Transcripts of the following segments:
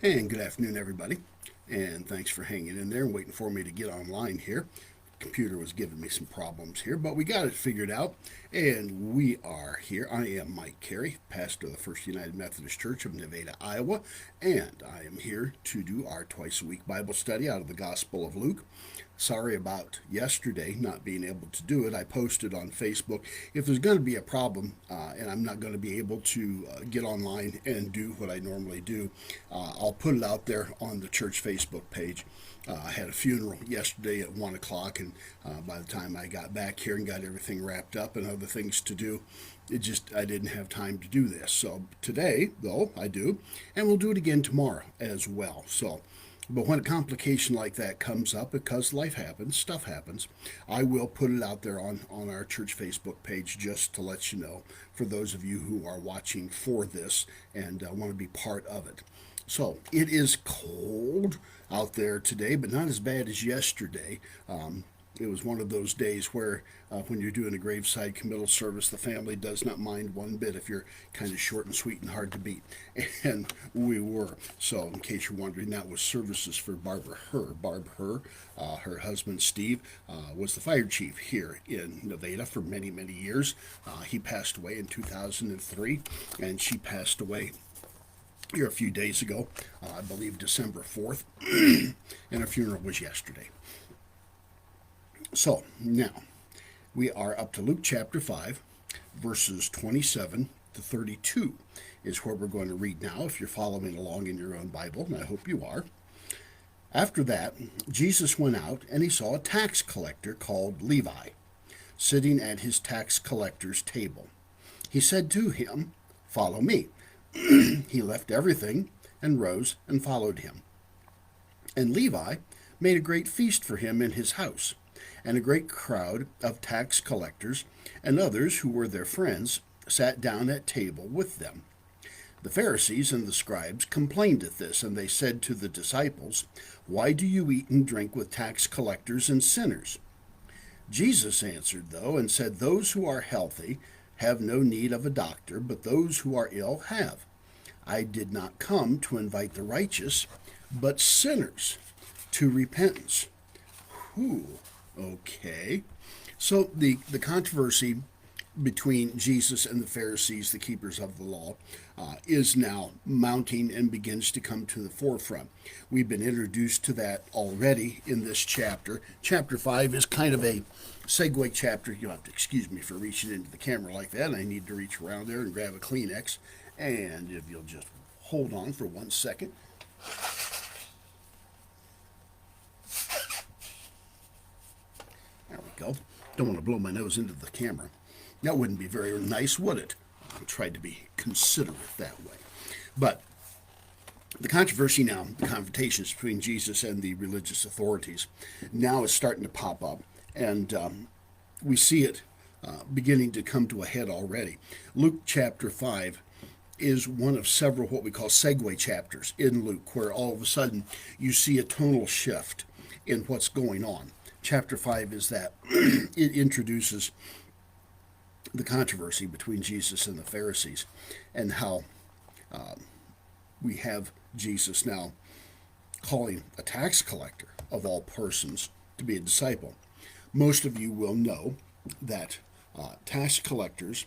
And good afternoon, everybody. And thanks for hanging in there and waiting for me to get online here. Computer was giving me some problems here, but we got it figured out, and we are here. I am Mike Carey, pastor of the First United Methodist Church of Nevada, Iowa, and I am here to do our twice a week Bible study out of the Gospel of Luke. Sorry about yesterday not being able to do it. I posted on Facebook. If there's going to be a problem and I'm not going to be able to get online and do what I normally do, I'll put it out there on the church Facebook page. I had a funeral yesterday at 1 o'clock, and by the time I got back here and got everything wrapped up and other things to do, I didn't have time to do this. So today, though, I do, and we'll do it again tomorrow as well. But when a complication like that comes up, because life happens, stuff happens, I will put it out there on our church Facebook page just to let you know, for those of you who are watching for this and want to be part of it. So it is cold out there today, but not as bad as yesterday. It was one of those days where when you're doing a graveside committal service, the family does not mind one bit if you're kind of short and sweet and hard to beat. And we were. So in case you're wondering, that was services for Barbara Herr. Barb Herr, her husband Steve, was the fire chief here in Nevada for many, many years. He passed away in 2003, and she passed away here a few days ago, I believe December 4th, and her funeral was yesterday. So now we are up to Luke chapter 5, verses 27 to 32 is where we're going to read now, if you're following along in your own Bible, and I hope you are. After that, Jesus went out, and he saw a tax collector called Levi sitting at his tax collector's table. He said to him, "Follow me." He left everything and rose and followed him. And Levi made a great feast for him in his house, and a great crowd of tax collectors and others who were their friends sat down at table with them. The Pharisees and the scribes complained at this, and they said to the disciples, "Why do you eat and drink with tax collectors and sinners?" Jesus answered, though, and said, "Those who are healthy have no need of a doctor, but those who are ill have. I did not come to invite the righteous, but sinners to repentance." Whew. Okay. So the controversy between Jesus and the Pharisees, the keepers of the law, is now mounting and begins to come to the forefront. We've been introduced to that already in this chapter. Chapter 5 is kind of a Segway chapter. You'll have to excuse me for reaching into the camera like that. I need to reach around there and grab a Kleenex. And if you'll just hold on for 1 second. There we go. Don't want to blow my nose into the camera. That wouldn't be very nice, would it? I tried to be considerate that way. But the controversy now, the confrontations between Jesus and the religious authorities, now is starting to pop up. And we see it beginning to come to a head already. Luke chapter 5 is one of several what we call Segway chapters in Luke, where all of a sudden you see a tonal shift in what's going on. Chapter 5 is that. It introduces the controversy between Jesus and the Pharisees, and how we have Jesus now calling a tax collector, of all persons, to be a disciple. Most of you will know that tax collectors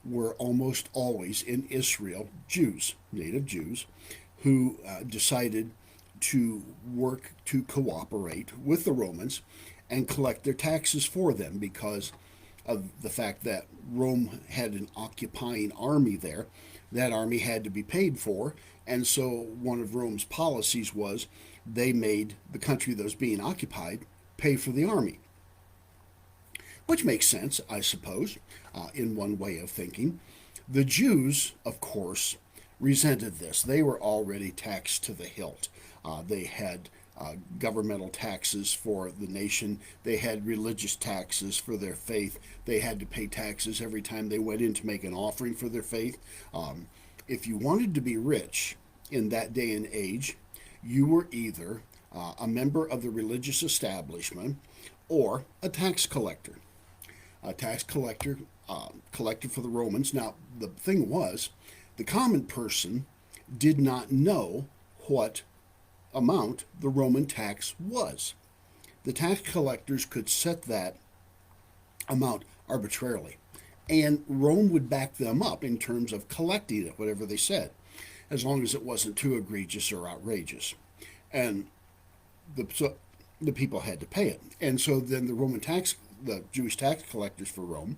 were almost always in Israel Jews, native Jews, who decided to work to cooperate with the Romans and collect their taxes for them because of the fact that Rome had an occupying army there. That army had to be paid for, and so one of Rome's policies was they made the country that was being occupied pay for the army. Which makes sense, I suppose, in one way of thinking. The Jews, of course, resented this. They were already taxed to the hilt. They had governmental taxes for the nation. They had religious taxes for their faith. They had to pay taxes every time they went in to make an offering for their faith. If you wanted to be rich in that day and age, you were either a member of the religious establishment or a tax collector. A tax collector collected for the Romans. Now, the thing was, the common person did not know what amount the Roman tax was. The tax collectors could set that amount arbitrarily, and Rome would back them up in terms of collecting it, whatever they said, as long as it wasn't too egregious or outrageous. And the people had to pay it. And so then the Jewish tax collectors for Rome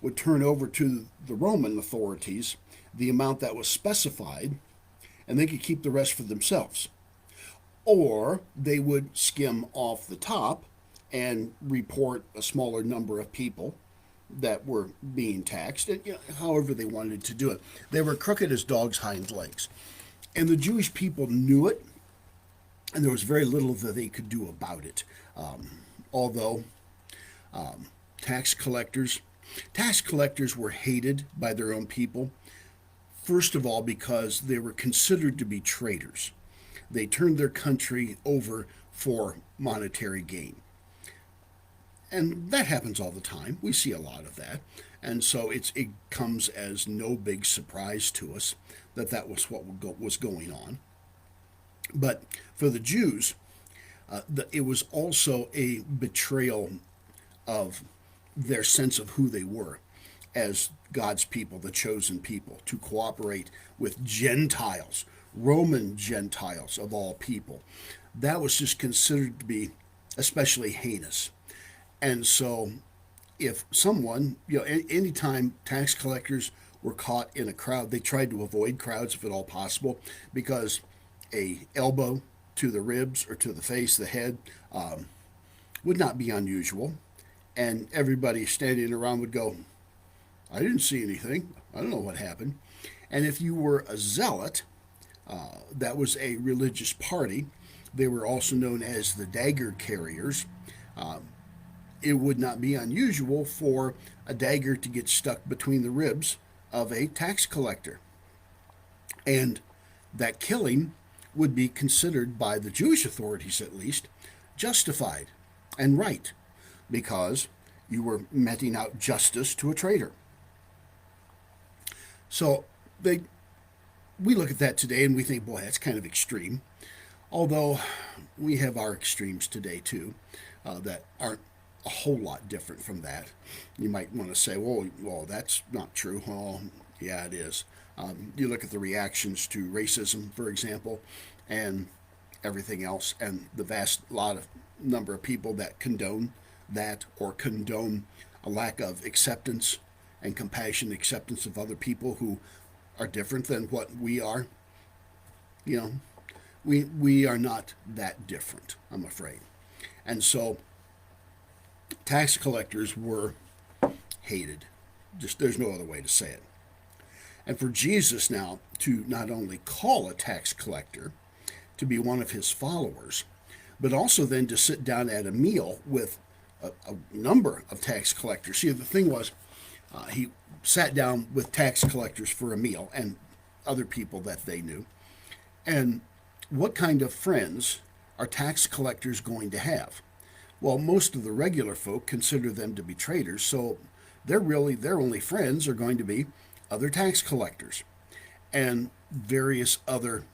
would turn over to the Roman authorities the amount that was specified, and they could keep the rest for themselves. Or they would skim off the top and report a smaller number of people that were being taxed, and, however they wanted to do it. They were crooked as dogs' hind legs. And the Jewish people knew it, and there was very little that they could do about it. Although tax collectors were hated by their own people, first of all because they were considered to be traitors. They turned their country over for monetary gain. And that happens all the time. We see a lot of that. And so it comes as no big surprise to us that was what was going on. But for the Jews, it was also a betrayal of their sense of who they were as God's people, the chosen people, to cooperate with Gentiles, Roman Gentiles of all people. That was just considered to be especially heinous. And so if someone, anytime tax collectors were caught in a crowd, they tried to avoid crowds if at all possible, because a elbow to the ribs or to the face, the head, would not be unusual. And everybody standing around would go, I didn't see anything. I don't know what happened. And if you were a zealot, that was a religious party. They were also known as the dagger carriers. It would not be unusual for a dagger to get stuck between the ribs of a tax collector. And that killing would be considered by the Jewish authorities, at least, justified and right, because you were meting out justice to a traitor. So we look at that today and we think, boy, that's kind of extreme. Although we have our extremes today too, that aren't a whole lot different from that. You might want to say, well, that's not true. Oh, yeah, it is. You look at the reactions to racism, for example, and everything else, and the vast number of people that condone that or condone a lack of acceptance and compassion, acceptance of other people who are different than what we are. We are not that different, I'm afraid. And so tax collectors were hated. Just there's no other way to say it. And for Jesus now to not only call a tax collector to be one of his followers, but also then to sit down at a meal with a number of tax collectors. See, the thing was, he sat down with tax collectors for a meal and other people that they knew. And what kind of friends are tax collectors going to have? Well, most of the regular folk consider them to be traitors, so their only friends are going to be other tax collectors and various other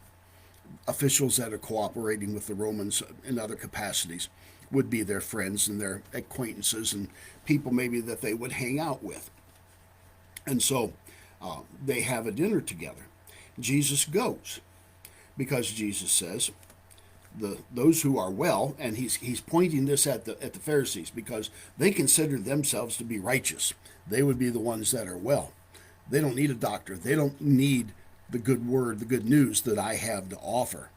officials that are cooperating with the Romans in other capacities would be their friends and their acquaintances and people maybe that they would hang out with. And so they have a dinner together. Jesus goes because Jesus says, those who are well, and he's pointing this at the Pharisees because they consider themselves to be righteous. They would be the ones that are well. They don't need a doctor. They don't need the good word, the good news that I have to offer.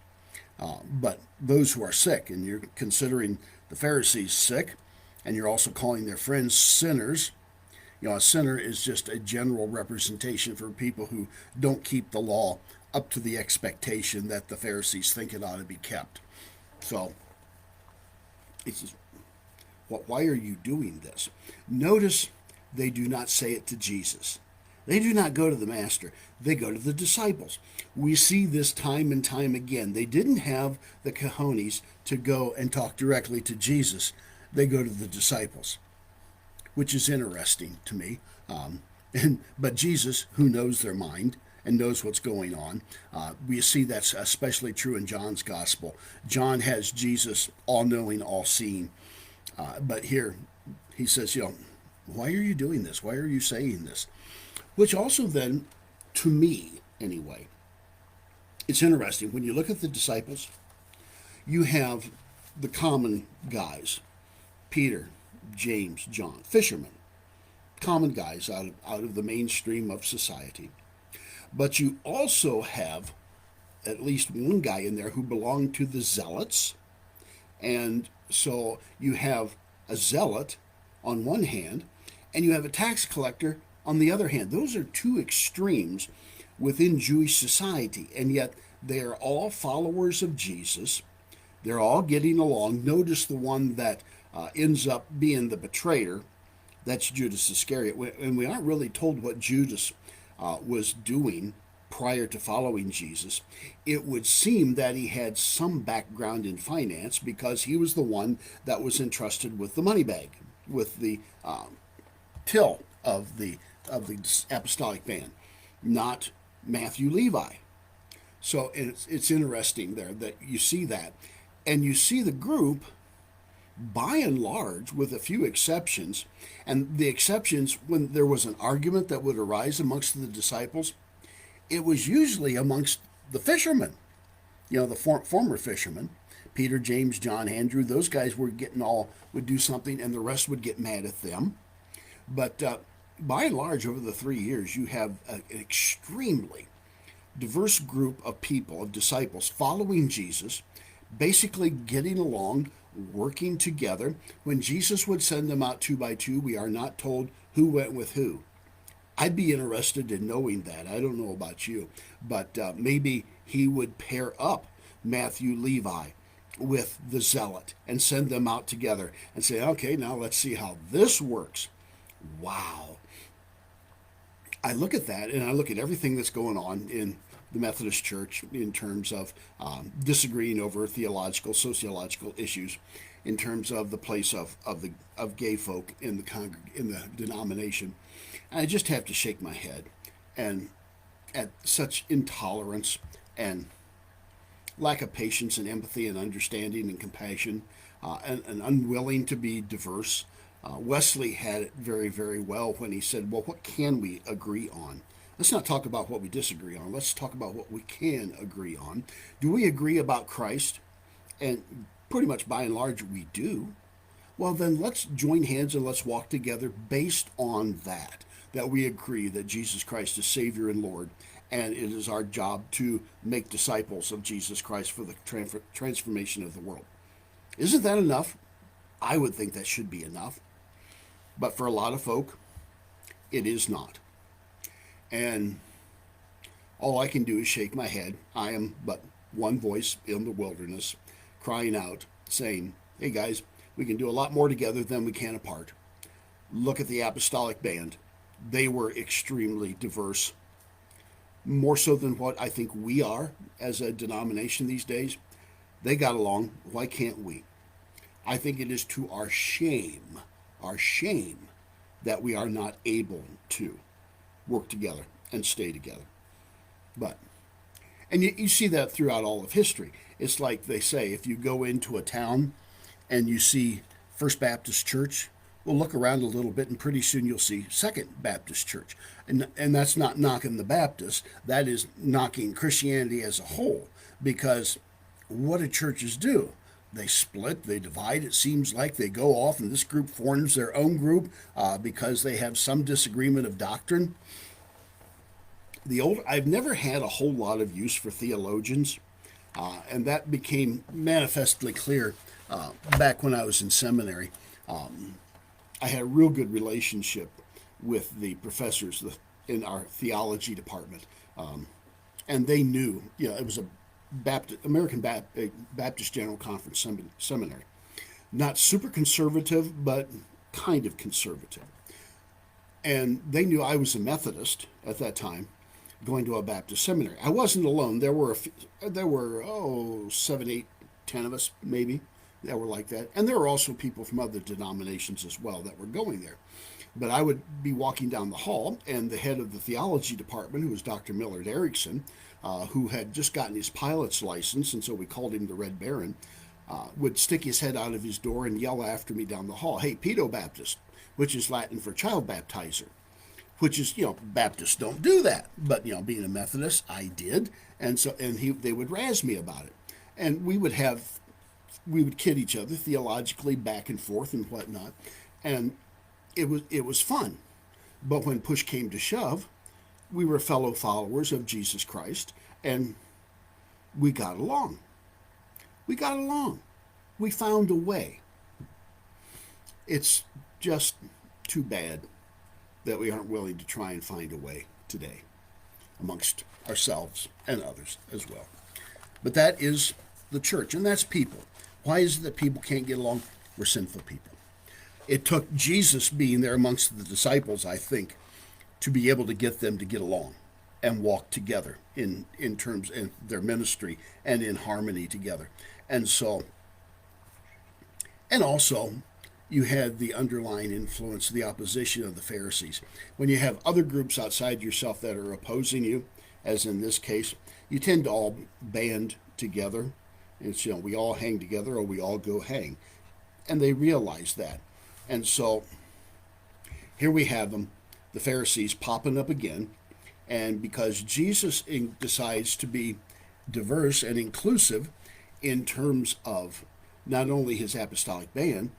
But those who are sick, and you're considering the Pharisees sick, and you're also calling their friends sinners. A sinner is just a general representation for people who don't keep the law up to the expectation that the Pharisees think it ought to be kept. So, why are you doing this? Notice they do not say it to Jesus. They do not go to the master. They go to the disciples. We see this time and time again. They didn't have the cojones to go and talk directly to Jesus. They go to the disciples, which is interesting to me. But Jesus, who knows their mind and knows what's going on. We see that's especially true in John's gospel. John has Jesus all-knowing, all-seeing. But here he says, why are you doing this? Why are you saying this? Which also then, to me anyway, it's interesting. When you look at the disciples, you have the common guys, Peter, James, John, fishermen, common guys out of the mainstream of society. But you also have at least one guy in there who belonged to the zealots. And so you have a zealot on one hand, and you have a tax collector on the other hand. Those are two extremes within Jewish society, and yet they are all followers of Jesus. They're all getting along. Notice the one that ends up being the betrayer. That's Judas Iscariot. And we aren't really told what Judas was doing prior to following Jesus. It would seem that he had some background in finance because he was the one that was entrusted with the money bag, with the till of the apostolic band, not Matthew Levi. So it's interesting there that you see that. And you see the group, by and large, with a few exceptions, and the exceptions, when there was an argument that would arise amongst the disciples, it was usually amongst the fishermen, the former fishermen, Peter, James, John, Andrew. Those guys would do something, and the rest would get mad at them. But by and large, over the 3 years, you have an extremely diverse group of people, of disciples, following Jesus, basically getting along, working together. When Jesus would send them out 2 by 2, we are not told who went with who. I'd be interested in knowing that. I don't know about you, but maybe he would pair up Matthew Levi with the zealot and send them out together and say, okay, now let's see how this works. Wow. I look at that and I look at everything that's going on in the Methodist Church in terms of disagreeing over theological, sociological issues, in terms of the place of gay folk in the denomination. And I just have to shake my head and at such intolerance and lack of patience and empathy and understanding and compassion, and unwilling to be diverse. Wesley had it very, very well when he said, well, what can we agree on? Let's not talk about what we disagree on. Let's talk about what we can agree on. Do we agree about Christ? And pretty much by and large, we do. Well, then let's join hands and let's walk together based on that we agree that Jesus Christ is Savior and Lord, and it is our job to make disciples of Jesus Christ for the transformation of the world. Isn't that enough? I would think that should be enough. But for a lot of folk, it is not. And all I can do is shake my head. I am but one voice in the wilderness, crying out, saying, hey guys, we can do a lot more together than we can apart. Look at the apostolic band. They were extremely diverse, more so than what I think we are as a denomination these days. They got along. Why can't we? I think it is to our shame, that we are not able to work together and stay together. And you see that throughout all of history. It's like they say, if you go into a town and you see First Baptist Church, well, look around a little bit and pretty soon you'll see Second Baptist Church. And that's not knocking the Baptists. That is knocking Christianity as a whole. Because what do churches do? They split, they divide. It seems like they go off and this group forms their own group because they have some disagreement of doctrine. I've never had a whole lot of use for theologians, and that became manifestly clear back when I was in seminary. I had a real good relationship with the professors in our theology department, and they knew, it was a American Baptist General Conference seminary. Not super conservative, but kind of conservative. And they knew I was a Methodist at that time, going to a Baptist seminary. I wasn't alone. There were 7, 8, 10 of us maybe that were like that. And there were also people from other denominations as well that were going there. But I would be walking down the hall, and the head of the theology department, who was Dr. Millard Erickson, who had just gotten his pilot's license, and so we called him the Red Baron, would stick his head out of his door and yell after me down the hall, "Hey, Pedo Baptist," which is Latin for child baptizer, which is, Baptists don't do that. But, being a Methodist, I did. And so, they would razz me about it. And we would kid each other theologically back and forth and whatnot. And it was fun. But when push came to shove, we were fellow followers of Jesus Christ, and we got along. We got along. We found a way. It's just too bad that we aren't willing to try and find a way today amongst ourselves and others as well. But that is the church, and that's people. Why is it that people can't get along? We're sinful people. It took Jesus being there amongst the disciples, I think, to be able to get them to get along and walk together in terms of their ministry and in harmony together. And so, and also, you had the underlying influence, the opposition of the Pharisees. When you have other groups outside yourself that are opposing you, as in this case, you tend to all band together. It's, we all hang together or we all go hang. And they realize that. And so here we have them, the Pharisees popping up again. And because Jesus decides to be diverse and inclusive in terms of not only his apostolic band,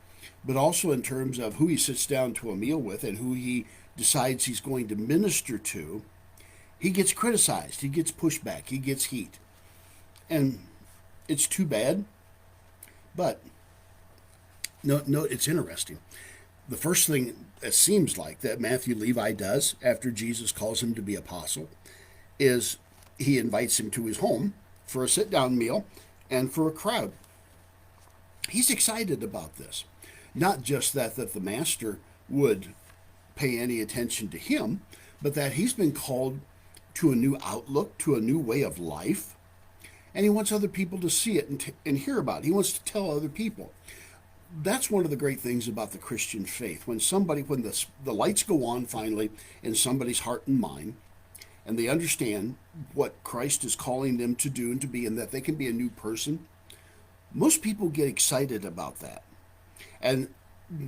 but also in terms of who he sits down to a meal with and who he decides he's going to minister to, he gets criticized, he gets pushback, he gets heat. And it's too bad, but no, it's interesting. The first thing it seems like that Matthew Levi does after Jesus calls him to be apostle is he invites him to his home for a sit-down meal and for a crowd. He's excited about this. Not just that the master would pay any attention to him, but that he's been called to a new outlook, to a new way of life, and he wants other people to see it and hear about it. He wants to tell other people. That's one of the great things about the Christian faith. When the lights go on finally in somebody's heart and mind, and they understand what Christ is calling them to do and to be, and that they can be a new person, most people get excited about that. And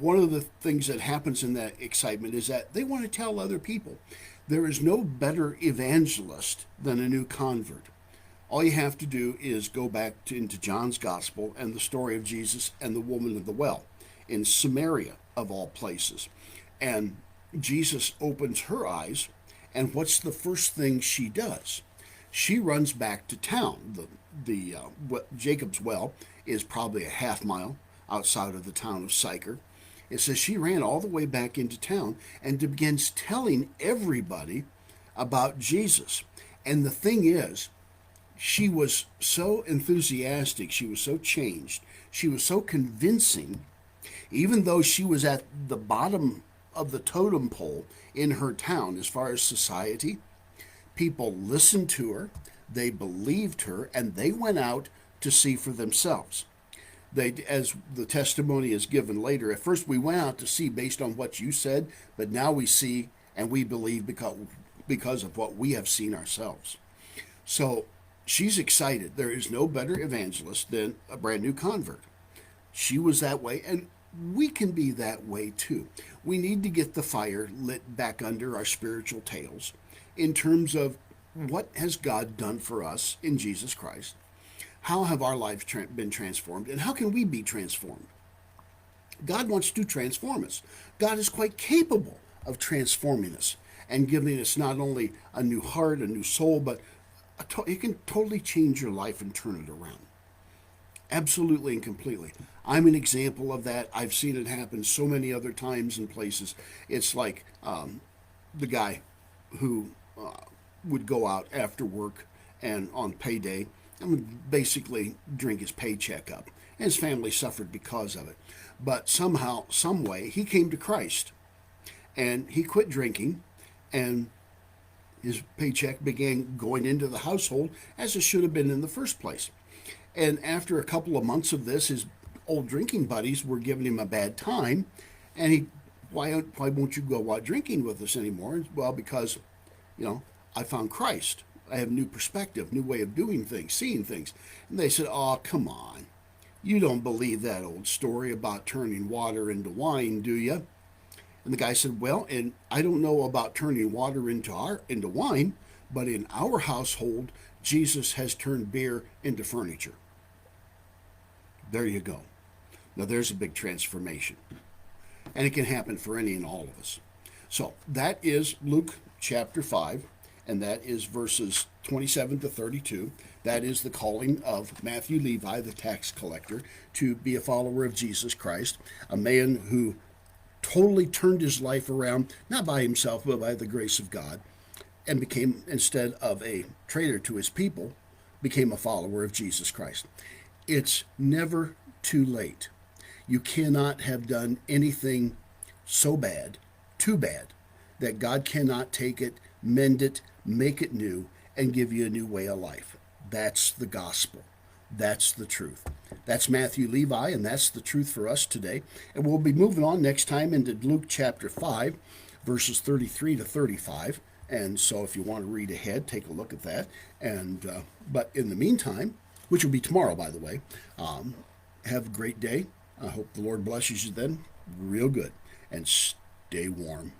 one of the things that happens in that excitement is that they want to tell other people. There is no better evangelist than a new convert. All you have to do is go back into John's Gospel and the story of Jesus and the woman of the well in Samaria, of all places. And Jesus opens her eyes, and what's the first thing she does? She runs back to town. Jacob's well is probably a half mile outside of the town of Sychar. It says she ran all the way back into town and begins telling everybody about Jesus. And the thing is, she was so enthusiastic, she was so changed, she was so convincing, even though she was at the bottom of the totem pole in her town as far as society. People listened to her, they believed her, and they went out to see for themselves. As the testimony is given later, at first we went out to see based on what you said, but now we see and we believe because of what we have seen ourselves. So she's excited. There is no better evangelist than a brand new convert. She was that way, and we can be that way too. We need to get the fire lit back under our spiritual tails in terms of what has God done for us in Jesus Christ. How have our lives been transformed, and how can we be transformed? God wants to transform us. God is quite capable of transforming us and giving us not only a new heart, a new soul, but it can totally change your life and turn it around. Absolutely and completely. I'm an example of that. I've seen it happen so many other times and places. It's like the guy who would go out after work and on payday and basically drink his paycheck up. And his family suffered because of it. But somehow, some way, he came to Christ. And he quit drinking, and his paycheck began going into the household as it should have been in the first place. And after a couple of months of this, his old drinking buddies were giving him a bad time, and he why won't you go out drinking with us anymore? Well, because, I found Christ. I have a new perspective, new way of doing things, seeing things. And they said, oh, come on. You don't believe that old story about turning water into wine, do you? And the guy said, well, and I don't know about turning water into wine, but in our household, Jesus has turned beer into furniture. There you go. Now there's a big transformation. And it can happen for any and all of us. So that is Luke chapter 5, and that is verses 27 to 32. That is the calling of Matthew Levi, the tax collector, to be a follower of Jesus Christ, a man who totally turned his life around, not by himself, but by the grace of God, and became, instead of a traitor to his people, became a follower of Jesus Christ. It's never too late. You cannot have done anything so bad, too bad, that God cannot take it, mend it, make it new, and give you a new way of life. That's the gospel. That's the truth. That's Matthew Levi, and that's the truth for us today. And we'll be moving on next time into Luke chapter 5, verses 33 to 35. And so if you want to read ahead, take a look at that. And but in the meantime, which will be tomorrow, by the way, have a great day. I hope the Lord blesses you then real good. And stay warm.